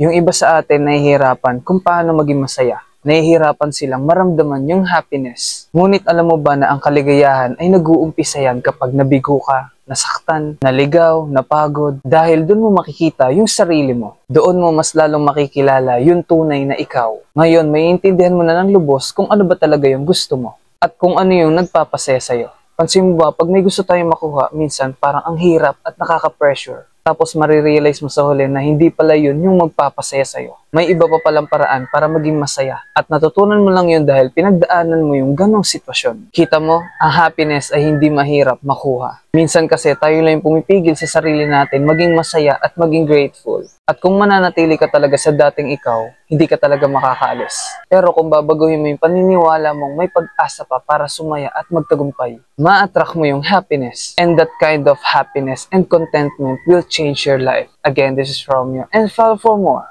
Yung iba sa atin nahihirapan kung paano maging masaya. Nahihirapan silang maramdaman yung happiness. Ngunit alam mo ba na ang kaligayahan ay nag-uumpisa yan kapag nabigo ka, nasaktan, naligaw, napagod. Dahil doon mo makikita yung sarili mo. Doon mo mas lalong makikilala yung tunay na ikaw. Ngayon, maiintindihan mo na ng lubos kung ano ba talaga yung gusto mo. At kung ano yung nagpapasaya sa'yo. Pansin mo ba, pag may gusto tayong makuha, minsan parang ang hirap at nakaka-pressure. Tapos marirealize mo sa huli na hindi pala yun yung magpapasaya sa'yo. May iba pa palang paraan para maging masaya. At natutunan mo lang yun dahil pinagdaanan mo yung ganong sitwasyon. Kita mo, ang happiness ay hindi mahirap makuha. Minsan kasi tayo lang yung pumipigil sa sarili natin maging masaya at maging grateful. At kung mananatili ka talaga sa dating ikaw, hindi ka talaga makakaalis. Pero kung babaguhin mo yung paniniwala mong may pag-asa pa para sumaya at magtagumpay, ma-attract mo yung happiness. And that kind of happiness and contentment will change your life. Again, this is Romeo and follow for more.